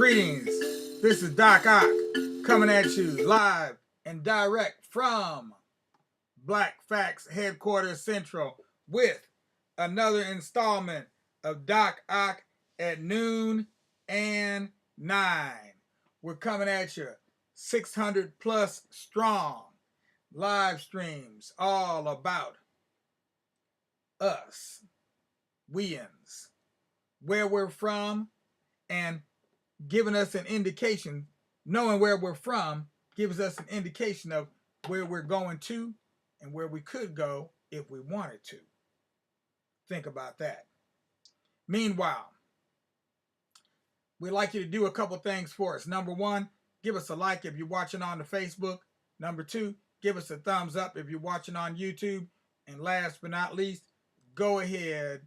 Greetings. This is Doc Ock coming at you live and direct from Black Facts Headquarters Central with another installment of Doc Ock at noon and 9. We're coming at you 600 plus strong live streams all about us, weans, where we're from, and giving us an indication. Knowing where we're from gives us an indication of where we're going to and where we could go if we wanted to. Think about that. Meanwhile, we'd like you to do a couple things for us. Number one, give us a like if you're watching on the Facebook. Number two, give us a thumbs up if you're watching on YouTube. And last but not least, go ahead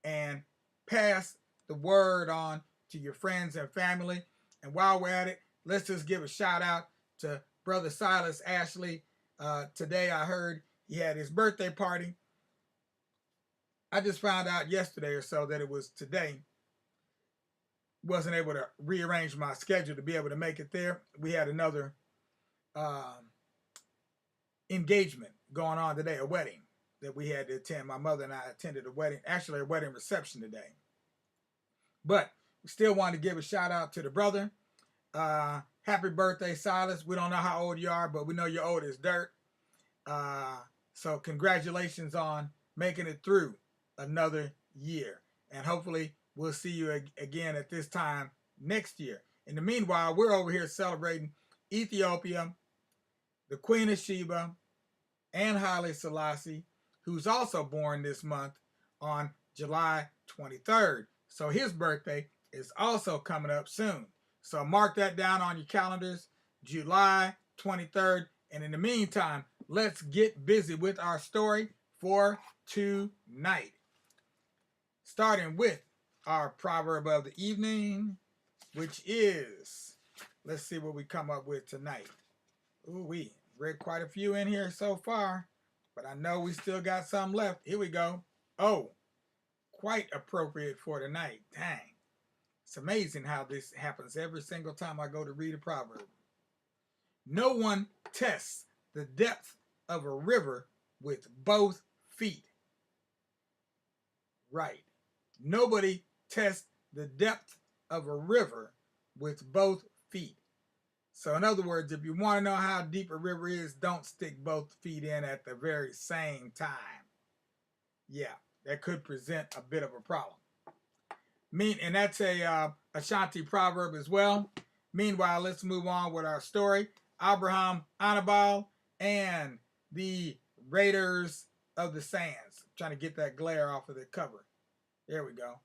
and pass the word on to your friends and family. And while we're at it, let's just give a shout out to Brother Silas Ashley. Today I heard he had his birthday party. I just found out yesterday or so that it was today. Wasn't able to rearrange my schedule to be able to make it there. We had another engagement going on today, a wedding that we had to attend. My mother and I attended a wedding, actually a wedding reception today. But we still want to give a shout out to the brother. Happy birthday, Silas. We don't know how old you are, but we know you're old as dirt. So congratulations on making it through another year. And hopefully we'll see you again at this time next year. In the meanwhile, we're over here celebrating Ethiopia, the Queen of Sheba, and Haile Selassie, who's also born this month on July 23rd. So his birthday is also coming up soon. So mark that down on your calendars, July 23rd. And in the meantime, let's get busy with our story for tonight. Starting with our proverb of the evening, which is, let's see what we come up with tonight. Ooh, we read quite a few in here so far, but I know we still got some left. Here we go. Oh, quite appropriate for tonight. Dang. It's amazing how this happens every single time I go to read a proverb. No one tests the depth of a river with both feet. Right. Nobody tests the depth of a river with both feet. So in other words, if you want to know how deep a river is, don't stick both feet in at the very same time. Yeah, that could present a bit of a problem. And that's a Ashanti proverb as well. Meanwhile, let's move on with our story. Abraham, Anabol, and the Raiders of the Sands. I'm trying to get that glare off of the cover. There we go.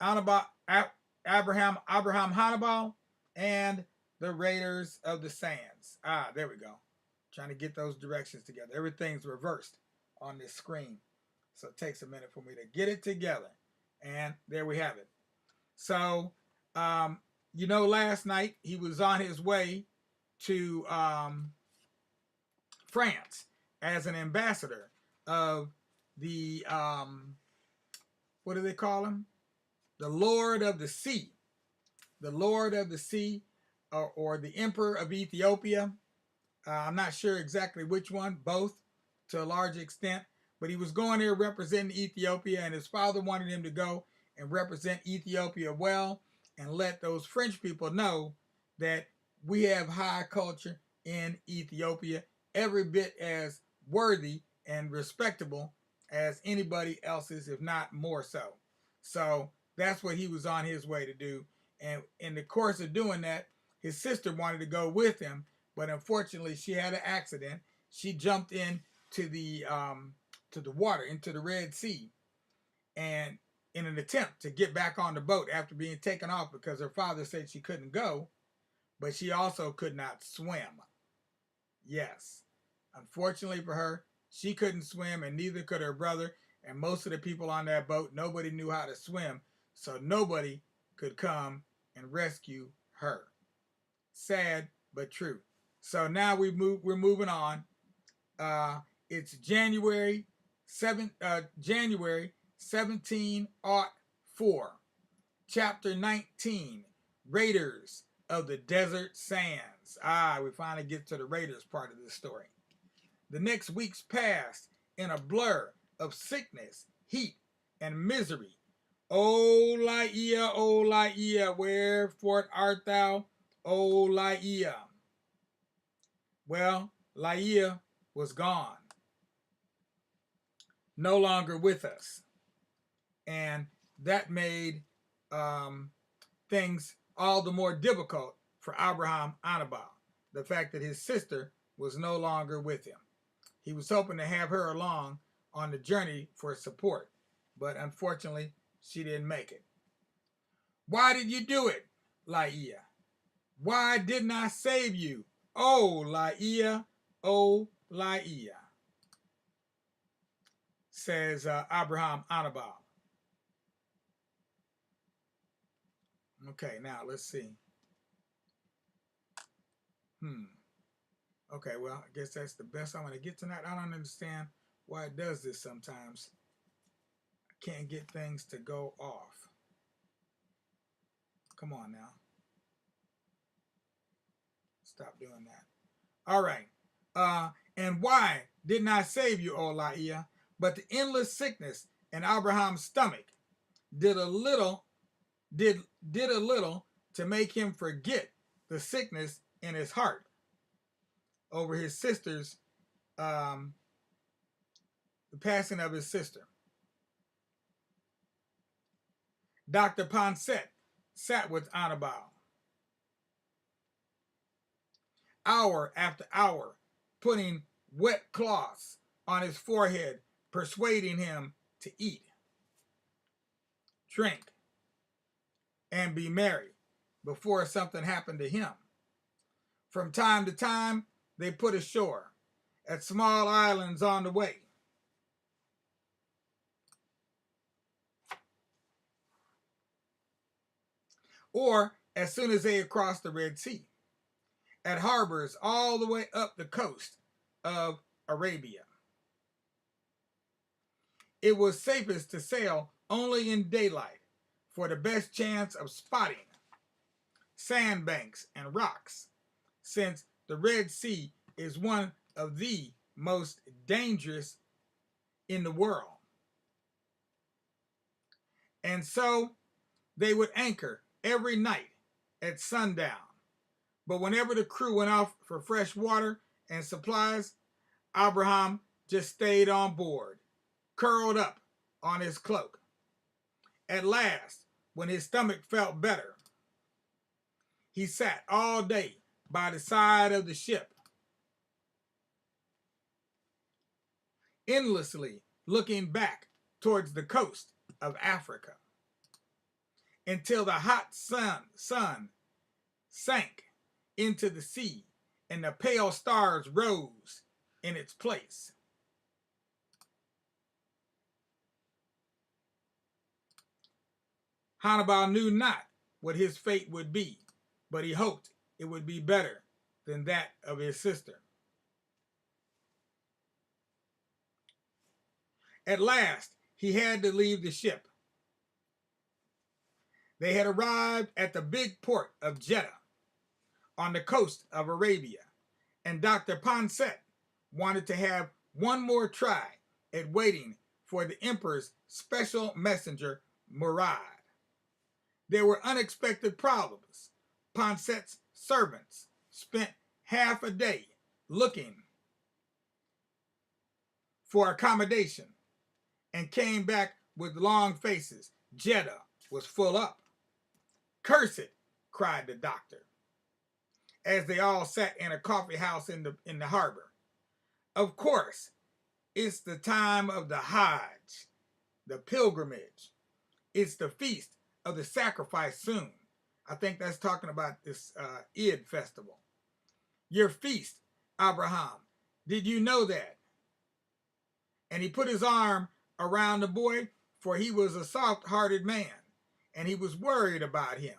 Abraham Hannibal, and the Raiders of the Sands. There we go. Trying to get those directions together. Everything's reversed on this screen. So it takes a minute for me to get it together. And there we have it. So, last night he was on his way to France as an ambassador of the, what do they call him? The Lord of the Sea. The Lord of the Sea, or the Emperor of Ethiopia. I'm not sure exactly which one, both to a large extent. But he was going there representing Ethiopia, and his father wanted him to go and represent Ethiopia well and let those French people know that we have high culture in Ethiopia, every bit as worthy and respectable as anybody else's, if not more so. So that's what he was on his way to do. And in the course of doing that, his sister wanted to go with him, but unfortunately she had an accident. She jumped into the water, into the Red Sea, and in an attempt to get back on the boat after being taken off because her father said she couldn't go, but she also could not swim. Yes, unfortunately for her, she couldn't swim, and neither could her brother, and most of the people on that boat, nobody knew how to swim, so nobody could come and rescue her. Sad, but true. So now we're moving on. It's January 1704, chapter 19, raiders of the desert sands. We finally get to the raiders part of the story. The next weeks passed in a blur of sickness, heat, and misery. O Laia, wherefore art thou, O Laia? Well, Laia was gone, no longer with us. And that made things all the more difficult for Abraham Anabol. The fact that his sister was no longer with him. He was hoping to have her along on the journey for support, but unfortunately, she didn't make it. Why did you do it, Laia? Why didn't I save you? Oh, Laia, says Abraham Anabol. Okay, now let's see. Okay, well, I guess that's the best I'm going to get tonight. I don't understand why it does this sometimes. I can't get things to go off. Come on now. Stop doing that. All right. And why didn't I save you, O Laia? But the endless sickness in Abraham's stomach did a little to make him forget the sickness in his heart over his sister's, the passing of his sister. Dr. Ponset sat with Anabol hour after hour, putting wet cloths on his forehead, persuading him to eat, drink, and be merry before something happened to him. From time to time, they put ashore at small islands on the way. Or as soon as they had crossed the Red Sea, at harbors all the way up the coast of Arabia. It was safest to sail only in daylight for the best chance of spotting sandbanks and rocks, since the Red Sea is one of the most dangerous in the world. And so they would anchor every night at sundown. But whenever the crew went off for fresh water and supplies, Abraham just stayed on board, curled up on his cloak. At last, when his stomach felt better, he sat all day by the side of the ship, endlessly looking back towards the coast of Africa, until the hot sun sank into the sea and the pale stars rose in its place. Hannibal knew not what his fate would be, but he hoped it would be better than that of his sister. At last, he had to leave the ship. They had arrived at the big port of Jeddah on the coast of Arabia, and Dr. Ponset wanted to have one more try at waiting for the emperor's special messenger, Murad. There were unexpected problems. Ponset's servants spent half a day looking for accommodation and came back with long faces. Jeddah was full up. "Curse it," cried the doctor, as they all sat in a coffee house in the harbor. "Of course, it's the time of the Hajj, the pilgrimage. It's the feast of the sacrifice soon." I think that's talking about this Eid festival. "Your feast, Abraham. Did you know that?" And he put his arm around the boy, for he was a soft-hearted man, and he was worried about him.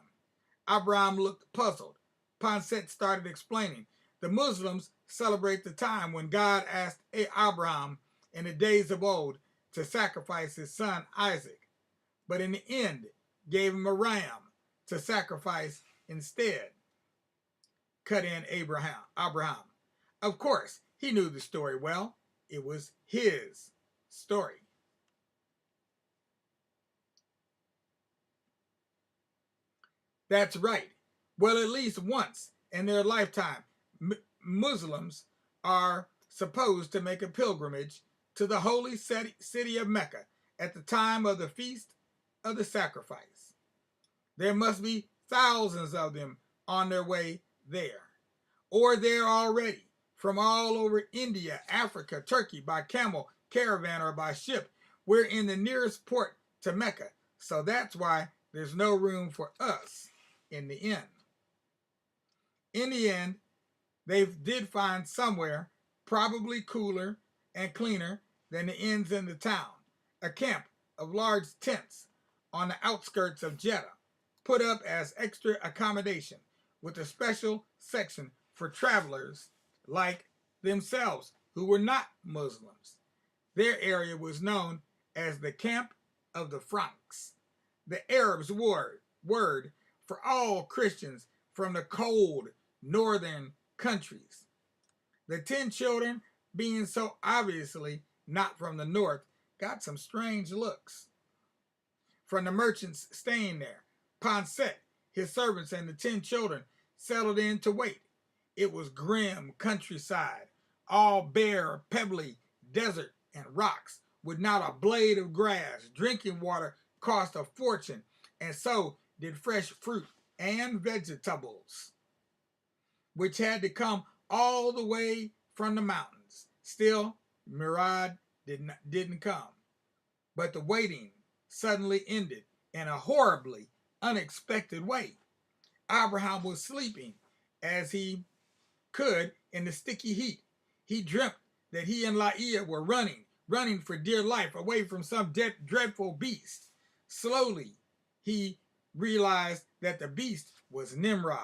Abraham looked puzzled. Ponset started explaining. The Muslims celebrate the time when God asked Abraham in the days of old to sacrifice his son Isaac, but in the end gave him a ram to sacrifice instead, cut in Abraham. Of course, he knew the story well. It was his story. That's right. Well, at least once in their lifetime, Muslims are supposed to make a pilgrimage to the holy city of Mecca at the time of the Feast of the Sacrifice. There must be thousands of them on their way there, or there already, from all over India, Africa, Turkey, by camel, caravan, or by ship. We're in the nearest port to Mecca, so that's why there's no room for us in the inn. In the end, they did find somewhere, probably cooler and cleaner than the inns in the town, a camp of large tents on the outskirts of Jeddah, put up as extra accommodation with a special section for travelers like themselves who were not Muslims. Their area was known as the Camp of the Franks, the Arabs' word for all Christians from the cold northern countries. The 10 children, being so obviously not from the north, got some strange looks from the merchants staying there. Ponset, his servants, and the 10 children settled in to wait. It was grim countryside, all bare, pebbly desert and rocks, with not a blade of grass. Drinking water cost a fortune, and so did fresh fruit and vegetables, which had to come all the way from the mountains. Still, Murad didn't come. But the waiting suddenly ended in a horribly unexpected way. Abraham was sleeping as he could in the sticky heat. He dreamt that he and Laia were running for dear life away from some dreadful beast. Slowly, he realized that the beast was Nimrod,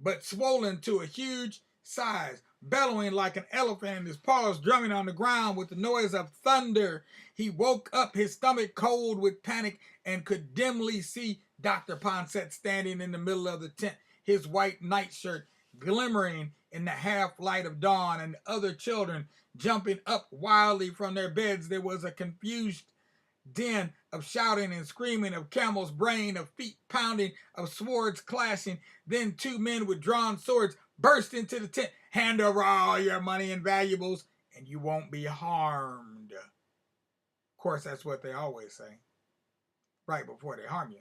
but swollen to a huge size, bellowing like an elephant and his paws drumming on the ground with the noise of thunder. He woke up, his stomach cold with panic, and could dimly see Dr. Ponset standing in the middle of the tent, his white nightshirt glimmering in the half light of dawn, and the other children jumping up wildly from their beds. There was a confused din of shouting and screaming, of camels braying, of feet pounding, of swords clashing. Then 2 men with drawn swords burst into the tent. Hand over all your money and valuables, and you won't be harmed. Of course, that's what they always say, right before they harm you.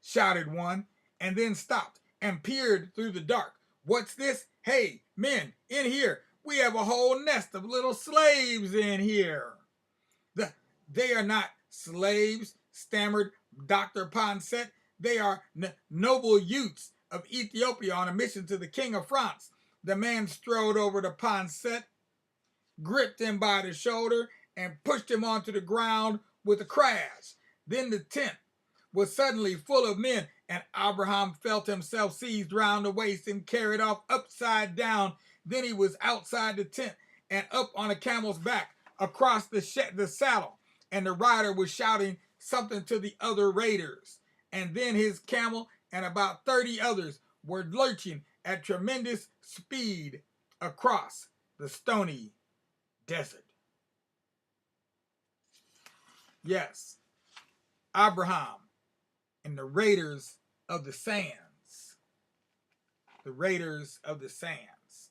Shouted one, and then stopped and peered through the dark. What's this? Hey, men, in here. We have a whole nest of little slaves in here. They are not slaves, stammered Dr. Ponset. They are noble youths of Ethiopia on a mission to the King of France. The man strode over to Ponset, gripped him by the shoulder, and pushed him onto the ground with a crash. Then the tent was suddenly full of men, and Abraham felt himself seized round the waist and carried off upside down. Then he was outside the tent and up on a camel's back across the saddle, and the rider was shouting something to the other raiders. And then his camel and about 30 others were lurching at tremendous speed across the stony desert. Yes, Abraham and the Raiders of the Sands. The Raiders of the Sands.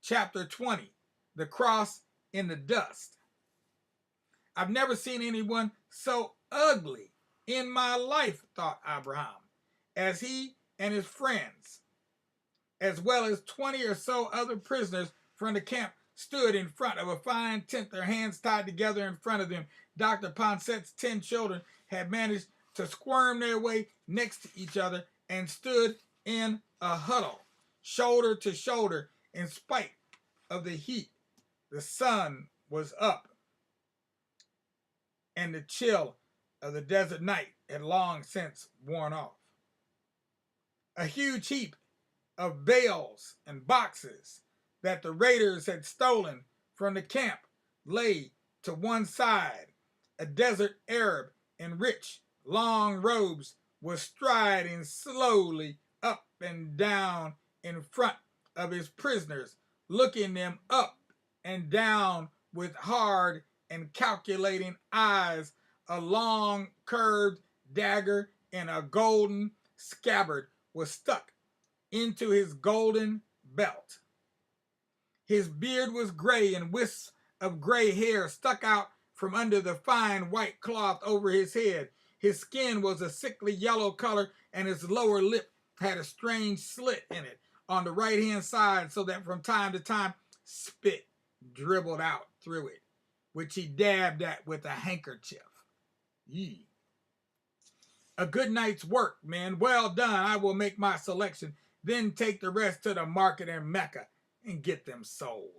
Chapter 20, The Cross in the Dust. I've never seen anyone so ugly in my life, thought Abraham, as he and his friends, as well as 20 or so other prisoners from the camp, stood in front of a fine tent, their hands tied together in front of them. Dr. Ponset's 10 children had managed to squirm their way next to each other and stood in a huddle, shoulder to shoulder, in spite of the heat. The sun was up, and the chill of the desert night had long since worn off. A huge heap of bales and boxes that the raiders had stolen from the camp lay to one side. A desert Arab in rich, long robes was striding slowly up and down in front of his prisoners, looking them up and down with hard and calculating eyes. A long curved dagger in a golden scabbard was stuck into his golden belt. His beard was gray, and wisps of gray hair stuck out from under the fine white cloth over his head. His skin was a sickly yellow color, and his lower lip had a strange slit in it on the right-hand side, so that from time to time spit dribbled out through it, which he dabbed at with a handkerchief. Yee. A good night's work, men. Well done. I will make my selection, then take the rest to the market in Mecca and get them sold.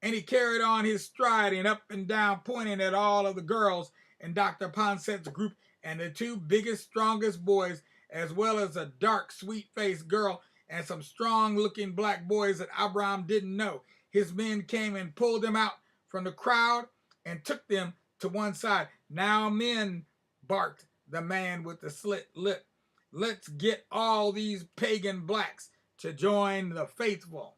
And he carried on his striding up and down, pointing at all of the girls in Dr. Ponset's group and the two biggest, strongest boys, as well as a dark, sweet-faced girl and some strong-looking black boys that Abraham didn't know. His men came and pulled them out from the crowd and took them to one side. Now, men, barked the man with the slit lip, let's get all these pagan blacks to join the faithful.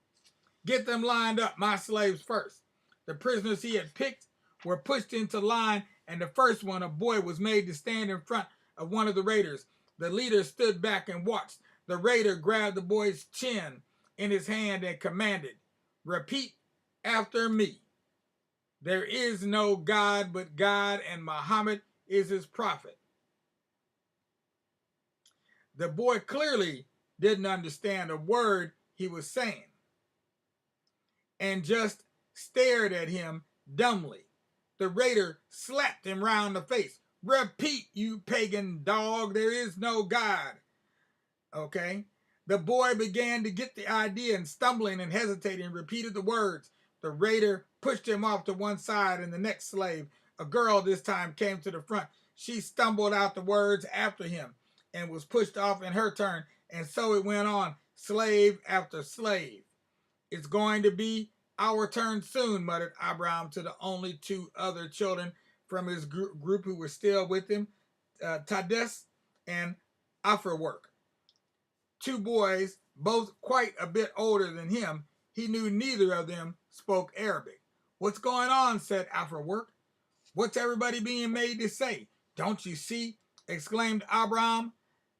Get them lined up, my slaves first. The prisoners he had picked were pushed into line, and the first one, a boy, was made to stand in front of one of the raiders. The leader stood back and watched. The raider grabbed the boy's chin in his hand and commanded, repeat after me. There is no God but God, and Muhammad is his prophet. The boy clearly didn't understand a word he was saying and just stared at him dumbly. The raider slapped him round the face. Repeat, you pagan dog, there is no God. Okay? The boy began to get the idea and, stumbling and hesitating, repeated the words. The raider pushed him off to one side, and the next slave, a girl this time, came to the front. She stumbled out the words after him and was pushed off in her turn, and so it went on, slave after slave. It's going to be our turn soon, muttered Abraham to the only two other children from his group who were still with him, Tades and Aferwork. Two boys, both quite a bit older than him. He knew neither of them spoke Arabic. What's going on? Said Aferwork. What's everybody being made to say? Don't you see? Exclaimed Abraham.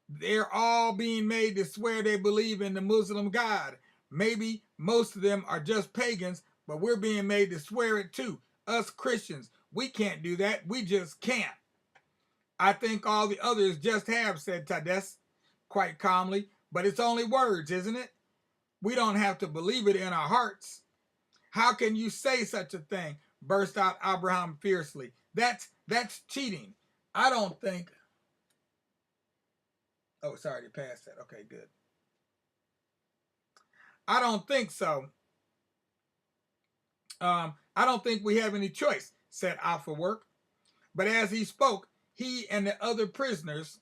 They're all being made to swear they believe in the Muslim God. Maybe most of them are just pagans, but we're being made to swear it too. Us Christians, we can't do that. We just can't. I think all the others just have, said Tades quite calmly, but it's only words, isn't it? We don't have to believe it in our hearts. How can you say such a thing? Burst out Abraham fiercely. That's cheating. I don't think... Oh, sorry, they passed that. Okay, good. I don't think so. I don't think we have any choice, said Aferwork. But as he spoke, he and the other prisoners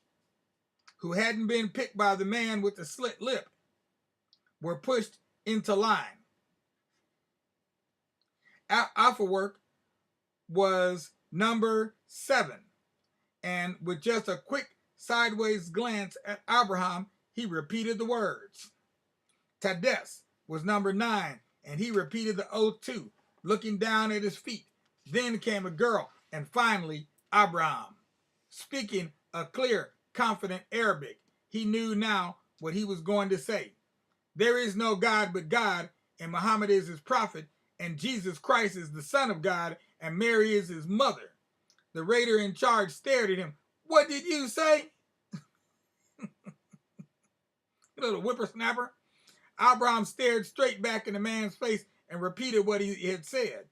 who hadn't been picked by the man with the slit lip were pushed into line. Aferwork was number 7, and with just a quick sideways glance at Abraham, he repeated the words. Tades was number 9, and he repeated the oath too, looking down at his feet. Then came a girl, and finally Abraham, speaking a clear, confident Arabic. He knew now what he was going to say. There is no God but God, and Muhammad is his prophet, and Jesus Christ is the Son of God, and Mary is his mother. The raider in charge stared at him. What did you say? Little whippersnapper. Abraham stared straight back in the man's face and repeated what he had said.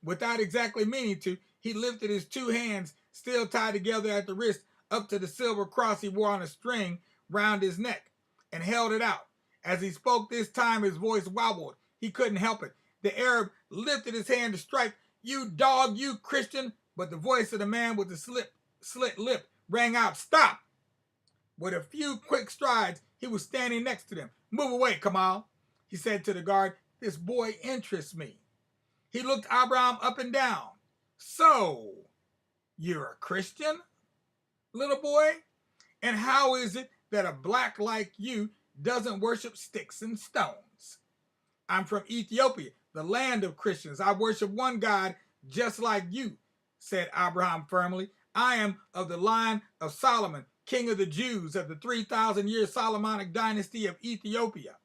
Without exactly meaning to, he lifted his two hands, still tied together at the wrist, up to the silver cross he wore on a string round his neck, and held it out. As he spoke this time, his voice wobbled. He couldn't help it. The Arab lifted his hand to strike. You dog, you Christian! But the voice of the man with the slit lip rang out, stop! With a few quick strides, he was standing next to them. Move away, Kamal, he said to the guard. This boy interests me. He looked Abraham up and down. So, you're a Christian, little boy? And how is it that a black like you doesn't worship sticks and stones? I'm from Ethiopia, the land of Christians. I worship one God just like you, said Abraham firmly. I am of the line of Solomon, king of the Jews of the 3,000-year Solomonic dynasty of Ethiopia.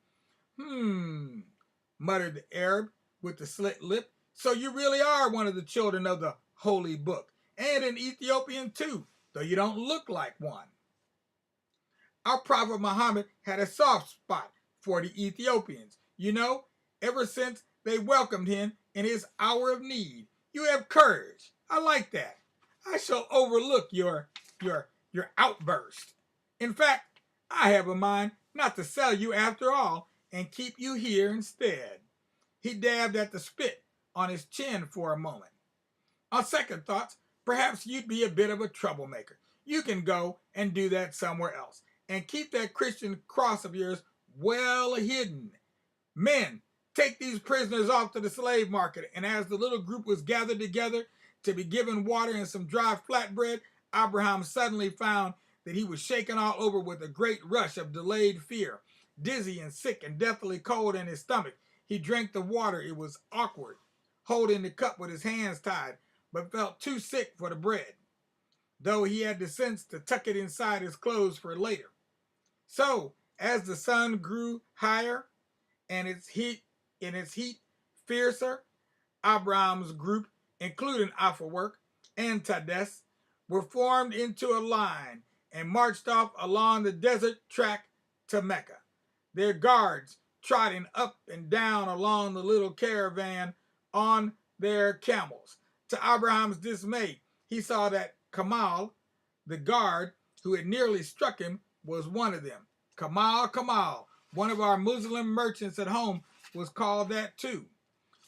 Muttered the Arab with the slit lip. So you really are one of the children of the holy book, and an Ethiopian too, though you don't look like one. Our prophet Muhammad had a soft spot for the Ethiopians. You know, ever since they welcomed him in his hour of need. You have courage. I like that. I shall overlook your outburst. In fact, I have a mind not to sell you after all and keep you here instead. He dabbed at the spit on his chin for a moment. On second thoughts, perhaps you'd be a bit of a troublemaker. You can go and do that somewhere else. And keep that Christian cross of yours well hidden. Men, take these prisoners off to the slave market. And as the little group was gathered together to be given water and some dry flatbread, Abraham suddenly found that he was shaken all over with a great rush of delayed fear. Dizzy and sick and deathly cold in his stomach, he drank the water. It was awkward, holding the cup with his hands tied, but felt too sick for the bread, though he had the sense to tuck it inside his clothes for later. So, as the sun grew higher and its heat fiercer, Abraham's group, including Afawork and Tades, were formed into a line and marched off along the desert track to Mecca, their guards trotting up and down along the little caravan on their camels. To Abraham's dismay, he saw that Kamal, the guard who had nearly struck him, was one of them. Kamal, one of our Muslim merchants at home, was called that too.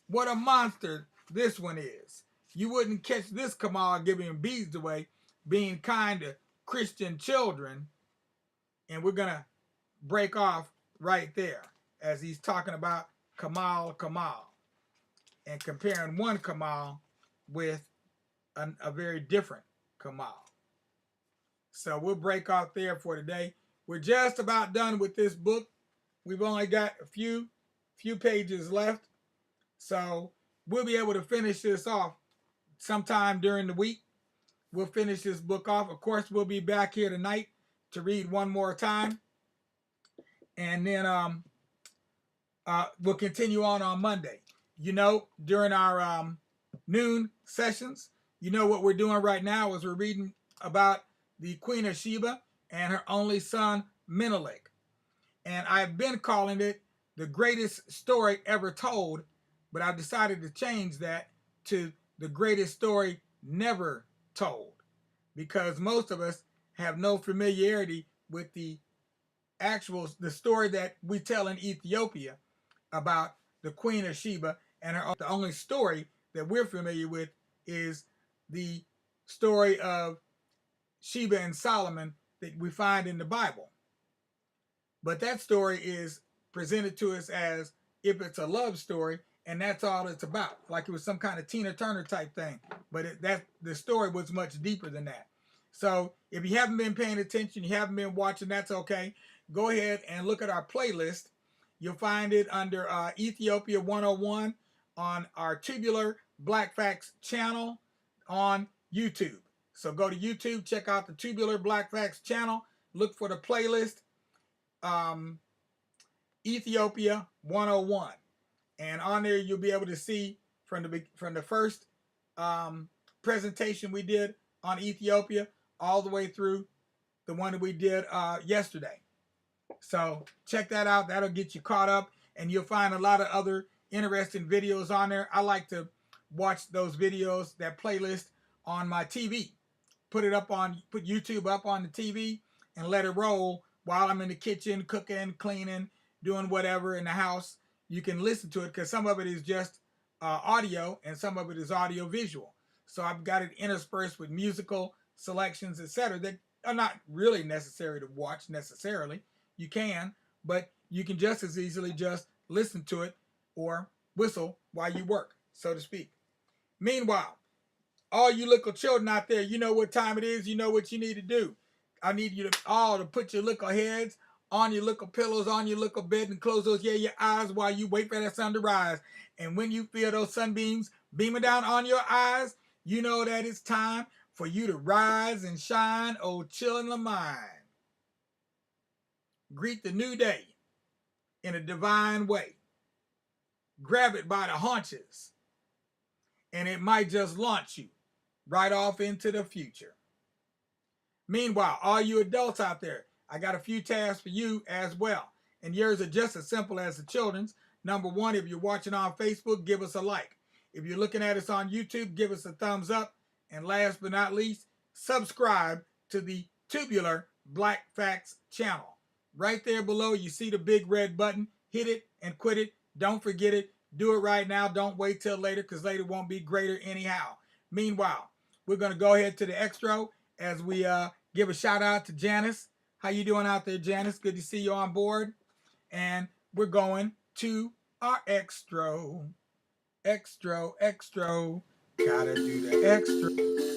What a monster this one is. You wouldn't catch this Kamal giving beads away, being kind to Christian children. And we're going to break off right there as he's talking about Kamal, and comparing one Kamal with a very different Kamal. So we'll break off there for today. We're just about done with this book. We've only got a few pages left. So we'll be able to finish this off sometime during the week. We'll finish this book off. Of course, we'll be back here tonight to read one more time. And then we'll continue on Monday. You know, during our noon sessions, you know what we're doing right now is we're reading about the Queen of Sheba and her only son, Menelik. And I've been calling it the greatest story ever told, but I've decided to change that to the greatest story never told, because most of us have no familiarity with the story that we tell in Ethiopia about the Queen of Sheba and her. The only story that we're familiar with is the story of Sheba and Solomon that we find in the Bible. But that story is presented to us as if it's a love story, and that's all it's about, like it was some kind of Tina Turner type thing. But the story was much deeper than that. So if you haven't been paying attention, you haven't been watching, that's okay. Go ahead and look at our playlist. You'll find it under Ethiopia 101 on our Tubular Black Facts channel on YouTube. So go to YouTube, check out the Tubular Black Facts channel, look for the playlist, Ethiopia 101. And on there, you'll be able to see from the first presentation we did on Ethiopia all the way through the one that we did yesterday. So check that out. That'll get you caught up, and you'll find a lot of other interesting videos on there. I like to watch those videos, that playlist, on my TV. Put YouTube up on the TV and let it roll while I'm in the kitchen, cooking, cleaning, doing whatever in the house. You can listen to it because some of it is just audio and some of it is audio visual. So I've got it interspersed with musical selections, etc., that are not really necessary to watch necessarily. You can, but you can just as easily just listen to it or whistle while you work, so to speak. Meanwhile, all you little children out there, you know what time it is. You know what you need to do. I need you to all to put your little heads on your little pillows, on your little bed, and close those your eyes while you wait for that sun to rise. And when you feel those sunbeams beaming down on your eyes, you know that it's time for you to rise and shine, oh chillin' the mind. Greet the new day in a divine way. Grab it by the haunches, and it might just launch you right off into the future. Meanwhile, all you adults out there, I got a few tasks for you as well. And yours are just as simple as the children's. Number one, if you're watching on Facebook, give us a like. If you're looking at us on YouTube, give us a thumbs up. And last but not least, subscribe to the Tubular Black Facts channel. Right there below, you see the big red button. Hit it and quit it. Don't forget it. Do it right now. Don't wait till later, because later won't be greater anyhow. Meanwhile, we're going to go ahead to the extra as we give a shout out to Janice. How you doing out there, Janice? Good to see you on board. And we're going to our extra. Extra. Gotta do the extra.